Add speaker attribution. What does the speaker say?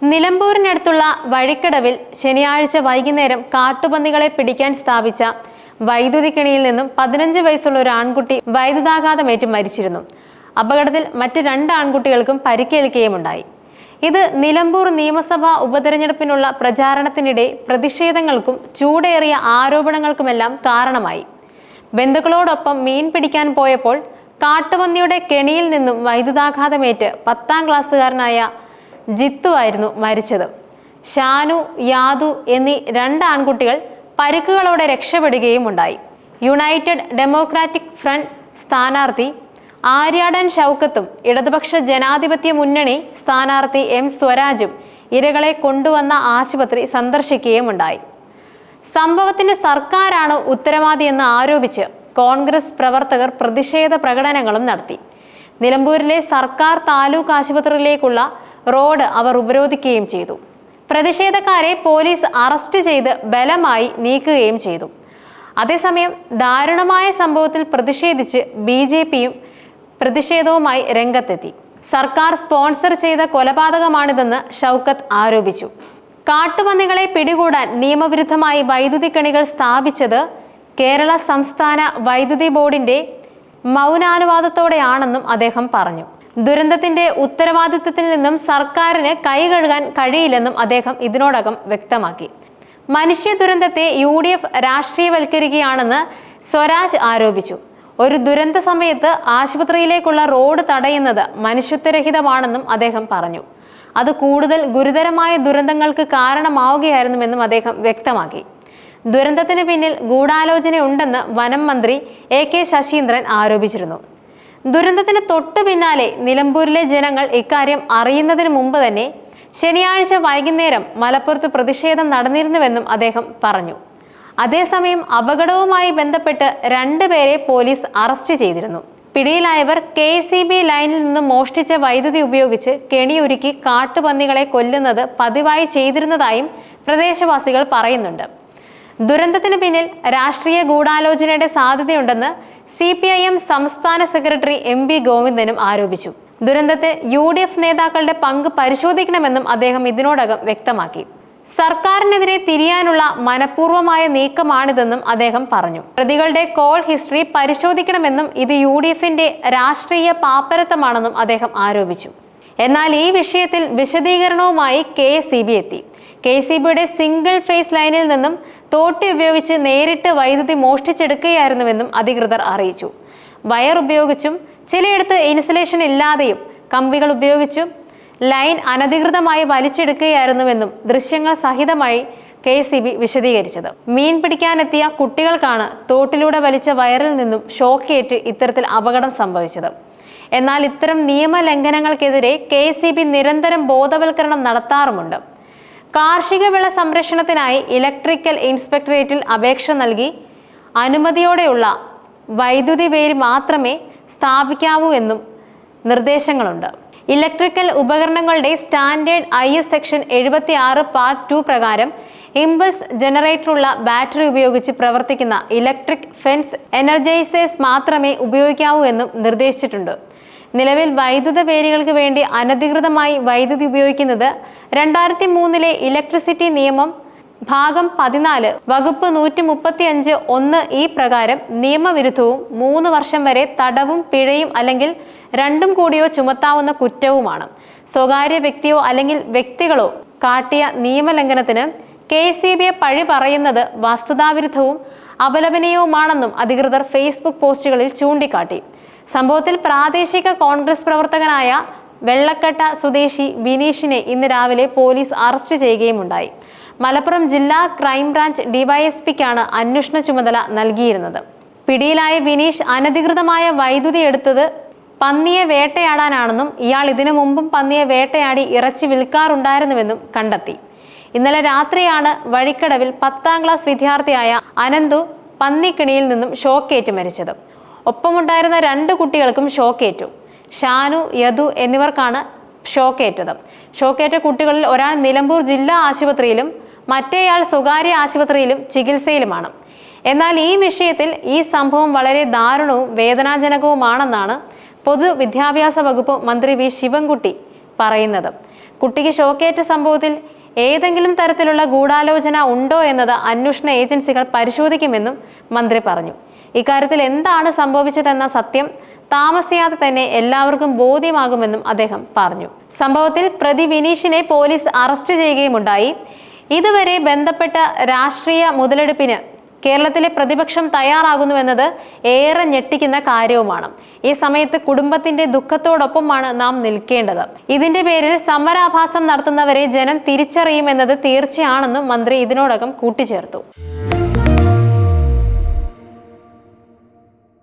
Speaker 1: നിലമ്പൂരിനടുത്തുള്ള വഴിക്കടവിൽ ശനിയാഴ്ച വൈകുന്നേരം കാട്ടുപന്നികളെ പിടിക്കാൻ സ്ഥാപിച്ച വൈദ്യുതി കെണിയിൽ നിന്നും 15 വയസ്സുള്ള ഒരു ആൺകുട്ടി വൈദ്യുതാഘാതമേറ്റ് മരിച്ചിരുന്നു. അപകടത്തിൽ മറ്റ് 2 ആൺകുട്ടികൾക്കും പരിക്കേൽക്കുകയുമുണ്ടായി. ഇത് നിലമ്പൂർ നിയമസഭാ ഉപതെരഞ്ഞെടുപ്പിനുള്ള പ്രചാരണത്തിനിടെ പ്രതിഷേധങ്ങൾക്കും ചൂടേറിയ ആരോപണങ്ങൾക്കുമെല്ലാം കാരണമായി. ബന്ധുക്കളോടൊപ്പം മീൻ പിടിക്കാൻ പോയപ്പോൾ കാട്ടുപന്നിയുടെ കെണിയിൽ നിന്നും വൈദ്യുതാഘാതമേറ്റ് 10ാം ക്ലാസ്സുകാരനായ ജിത്തു ആയിരുന്നു മരിച്ചത്. ഷാനു, യാദു എന്നീ 2 ആൺകുട്ടികൾ പരിക്കുകളോടെ രക്ഷപ്പെടുകയും ഉണ്ടായി. യുണൈറ്റഡ് ഡെമോക്രാറ്റിക് ഫ്രണ്ട് സ്ഥാനാർത്ഥി ആര്യാടൻ ഷൗക്കത്തും ഇടതുപക്ഷ ജനാധിപത്യ മുന്നണി സ്ഥാനാർത്ഥി എം സ്വരാജും ഇരകളെ കൊണ്ടുവന്ന ആശുപത്രി സന്ദർശിക്കുകയുമുണ്ടായി. സംഭവത്തിന് സർക്കാരാണ് ഉത്തരവാദിയെന്ന് ആരോപിച്ച് കോൺഗ്രസ് പ്രവർത്തകർ പ്രതിഷേധ പ്രകടനങ്ങളും നടത്തി. നിലമ്പൂരിലെ സർക്കാർ താലൂക്ക് ആശുപത്രിയിലേക്കുള്ള റോഡ് അവർ ഉപരോധിക്കുകയും ചെയ്തു. പ്രതിഷേധക്കാരെ പോലീസ് അറസ്റ്റ് ചെയ്ത് ബലമായി നീക്കുകയും ചെയ്തു. അതേസമയം ദാരുണമായ സംഭവത്തിൽ പ്രതിഷേധിച്ച് BJPയും പ്രതിഷേധവുമായി രംഗത്തെത്തി. സർക്കാർ സ്പോൺസർ ചെയ്ത കൊലപാതകമാണിതെന്ന് ഷൗക്കത്ത് ആരോപിച്ചു. കാട്ടുപന്നികളെ പിടികൂടാൻ നിയമവിരുദ്ധമായി വൈദ്യുതി കെണികൾ സ്ഥാപിച്ചത് കേരള സംസ്ഥാന വൈദ്യുതി ബോർഡിന്റെ മൗനാനുവാദത്തോടെയാണെന്നും അദ്ദേഹം പറഞ്ഞു. ദുരന്തത്തിന്റെ ഉത്തരവാദിത്വത്തിൽ നിന്നും സർക്കാരിന് കൈകഴുകാൻ കഴിയില്ലെന്നും അദ്ദേഹം ഇതിനോടകം വ്യക്തമാക്കി. മനുഷ്യ ദുരന്തത്തെ UDF രാഷ്ട്രീയവൽക്കരിക്കുകയാണെന്ന് സ്വരാജ് ആരോപിച്ചു. ഒരു ദുരന്ത സമയത്ത് ആശുപത്രിയിലേക്കുള്ള റോഡ് തടയുന്നത് മനുഷ്യത്വരഹിതമാണെന്നും അദ്ദേഹം പറഞ്ഞു. അത് കൂടുതൽ ഗുരുതരമായ ദുരന്തങ്ങൾക്ക് കാരണമാവുകയായിരുന്നുവെന്നും അദ്ദേഹം വ്യക്തമാക്കി. ദുരന്തത്തിന് പിന്നിൽ ഗൂഢാലോചനയുണ്ടെന്ന് വനം മന്ത്രി AK ശശീന്ദ്രൻ ആരോപിച്ചിരുന്നു. ദുരന്തത്തിന് തൊട്ടു പിന്നാലെ നിലമ്പൂരിലെ ജനങ്ങൾ ഇക്കാര്യം അറിയുന്നതിന് മുമ്പ് തന്നെ ശനിയാഴ്ച വൈകുന്നേരം മലപ്പുറത്ത് പ്രതിഷേധം നടന്നിരുന്നുവെന്നും അദ്ദേഹം പറഞ്ഞു. അതേസമയം അപകടവുമായി ബന്ധപ്പെട്ട് 2 പേരെ പോലീസ് അറസ്റ്റ് ചെയ്തിരുന്നു. പിടിയിലായവർ KCB ലൈനിൽ നിന്നും മോഷ്ടിച്ച വൈദ്യുതി ഉപയോഗിച്ച് കെണിയൊരുക്കി കാട്ടുപന്നികളെ കൊല്ലുന്നത് പതിവായി ചെയ്തിരുന്നതായും പ്രദേശവാസികൾ പറയുന്നുണ്ട്. ദുരന്തത്തിന് പിന്നിൽ രാഷ്ട്രീയ ഗൂഢാലോചനയുടെ സാധ്യതയുണ്ടെന്ന് CPIM സംസ്ഥാന സെക്രട്ടറി MB ഗോവിന്ദനും ആരോപിച്ചു. ദുരന്തത്തിൽ UDF നേതാക്കളുടെ പങ്ക് പരിശോധിക്കണമെന്നും അദ്ദേഹം ഇതിനോടകം വ്യക്തമാക്കി. സർക്കാരിനെതിരെ തിരിയാനുള്ള മനഃപൂർവമായ നീക്കമാണിതെന്നും അദ്ദേഹം പറഞ്ഞു. പ്രതികളുടെ കോൾ ഹിസ്റ്ററി പരിശോധിക്കണമെന്നും ഇത് UDFന്റെ രാഷ്ട്രീയ പാപ്പരത്തമാണെന്നും അദ്ദേഹം ആരോപിച്ചു. എന്നാൽ ഈ വിഷയത്തിൽ വിശദീകരണവുമായി KCB എത്തി. KCBയുടെ സിംഗിൾ ഫേസ് ലൈനിൽ നിന്നും തോട്ടി ഉപയോഗിച്ച് നേരിട്ട് വൈദ്യുതി മോഷ്ടിച്ചെടുക്കുകയായിരുന്നുവെന്നും അധികൃതർ അറിയിച്ചു. വയർ ഉപയോഗിച്ചും ചിലയിടത്ത് ഇൻസുലേഷൻ ഇല്ലാതെയും കമ്പികൾ ഉപയോഗിച്ചും ലൈൻ അനധികൃതമായി വലിച്ചെടുക്കുകയായിരുന്നുവെന്നും ദൃശ്യങ്ങൾ സഹിതമായി KCB വിശദീകരിച്ചത്. മീൻ പിടിക്കാനെത്തിയ കുട്ടികൾക്കാണ് തോട്ടിലൂടെ വലിച്ച വയറിൽ നിന്നും ഷോക്കേറ്റ് ഇത്തരത്തിൽ അപകടം സംഭവിച്ചത്. എന്നാൽ ഇത്തരം നിയമലംഘനങ്ങൾക്കെതിരെ KCB നിരന്തരം ബോധവൽക്കരണം നടത്താറുമുണ്ട്. കാർഷിക വിള സംരക്ഷണത്തിനായി ഇലക്ട്രിക്കൽ ഇൻസ്പെക്ടറേറ്റിൽ അപേക്ഷ നൽകി അനുമതിയോടെയുള്ള വൈദ്യുതി വേലി മാത്രമേ സ്ഥാപിക്കാവൂ എന്നും നിർദ്ദേശങ്ങളുണ്ട്. ഇലക്ട്രിക്കൽ ഉപകരണങ്ങളുടെ സ്റ്റാൻഡേർഡ് IS സെക്ഷൻ 76 പാർട്ട് 2 പ്രകാരം ഇമ്പൾസ് ജനറേറ്ററുള്ള ബാറ്ററി ഉപയോഗിച്ച് പ്രവർത്തിക്കുന്ന ഇലക്ട്രിക് ഫെൻസ് എനർജൈസേഴ്സ് മാത്രമേ ഉപയോഗിക്കാവൂ എന്നും നിർദ്ദേശിച്ചിട്ടുണ്ട്. നിലവിൽ വൈദ്യുത വേലികൾക്ക് വേണ്ടി അനധികൃതമായി വൈദ്യുതി ഉപയോഗിക്കുന്നത് 2003 ഇലക്ട്രിസിറ്റി നിയമം ഭാഗം 14 വകുപ്പ് 135(1) പ്രകാരം നിയമവിരുദ്ധവും 3 വർഷം വരെ തടവും പിഴയും അല്ലെങ്കിൽ രണ്ടും കൂടിയോ ചുമത്താവുന്ന കുറ്റവുമാണ്. സ്വകാര്യ വ്യക്തിയോ അല്ലെങ്കിൽ വ്യക്തികളോ കാട്ടിയ നിയമലംഘനത്തിന് KCBയെ പഴി പറയുന്നത് വസ്തുതാവിരുദ്ധവും അപലപനീയവുമാണെന്നും അധികൃതർ ഫേസ്ബുക്ക് പോസ്റ്റുകളിൽ ചൂണ്ടിക്കാട്ടി. സംഭവത്തിൽ പ്രാദേശിക കോൺഗ്രസ് പ്രവർത്തകനായ വെള്ളക്കട്ട സ്വദേശി ബിനീഷിനെ ഇന്ന് രാവിലെ പോലീസ് അറസ്റ്റ് ചെയ്യുകയുമുണ്ടായി. മലപ്പുറം ജില്ലാ ക്രൈംബ്രാഞ്ച് DYSPക്കാണ് അന്വേഷണ ചുമതല നൽകിയിരുന്നത്. പിടിയിലായ ബിനീഷ് അനധികൃതമായ വൈദ്യുതി എടുത്തത് പന്നിയെ വേട്ടയാടാനാണെന്നും ഇയാൾ ഇതിനു മുമ്പും പന്നിയെ വേട്ടയാടി ഇറച്ചി വിൽക്കാറുണ്ടായിരുന്നുവെന്നും കണ്ടെത്തി. ഇന്നലെ രാത്രിയാണ് വഴിക്കടവിൽ 10ാം ക്ലാസ് വിദ്യാർത്ഥിയായ അനന്തു പന്നിക്കിണിയിൽ നിന്നും ഷോക്കേറ്റ് മരിച്ചത്. ഒപ്പമുണ്ടായിരുന്ന 2 കുട്ടികൾക്കും ഷോക്കേറ്റു. ഷാനു, യദു എന്നിവർക്കാണ് ഷോക്കേറ്റത്. ഷോക്കേറ്റ കുട്ടികളിൽ ഒരാൾ നിലമ്പൂർ ജില്ലാ ആശുപത്രിയിലും മറ്റേയാൾ സ്വകാര്യ ആശുപത്രിയിലും ചികിത്സയിലുമാണ്. എന്നാൽ ഈ വിഷയത്തിൽ ഈ സംഭവം വളരെ ദാരുണവും വേദനാജനകവുമാണെന്നാണ് പൊതുവിദ്യാഭ്യാസ വകുപ്പ് മന്ത്രി V. ശിവൻകുട്ടി പറയുന്നത്. കുട്ടിക്ക് ഷോക്കേറ്റ സംഭവത്തിൽ ഏതെങ്കിലും തരത്തിലുള്ള ഗൂഢാലോചന ഉണ്ടോ എന്നത് അന്വേഷണ ഏജൻസികൾ പരിശോധിക്കുമെന്നും മന്ത്രി പറഞ്ഞു. ഇക്കാര്യത്തിൽ എന്താണ് സംഭവിച്ചതെന്ന സത്യം താമസിയാതെ തന്നെ എല്ലാവർക്കും ബോധ്യമാകുമെന്നും അദ്ദേഹം പറഞ്ഞു. സംഭവത്തിൽ പ്രതി വിനീഷിനെ പോലീസ് അറസ്റ്റ് ചെയ്യുകയുമുണ്ടായി. ഇതുവരെ ബന്ധപ്പെട്ട രാഷ്ട്രീയ മുതലെടുപ്പിന് കേരളത്തിലെ പ്രതിപക്ഷം തയ്യാറാകുന്നുവെന്നത് ഏറെ ഞെട്ടിക്കുന്ന കാര്യവുമാണ്. ഈ സമയത്ത് കുടുംബത്തിന്റെ ദുഃഖത്തോടൊപ്പമാണ് നാം നിൽക്കേണ്ടത്. ഇതിന്റെ പേരിൽ സമരാഭാസം നടത്തുന്നവരെ ജനം തിരിച്ചറിയുമെന്നത് തീർച്ചയാണെന്നും മന്ത്രി ഇതിനോടകം കൂട്ടിച്ചേർത്തു.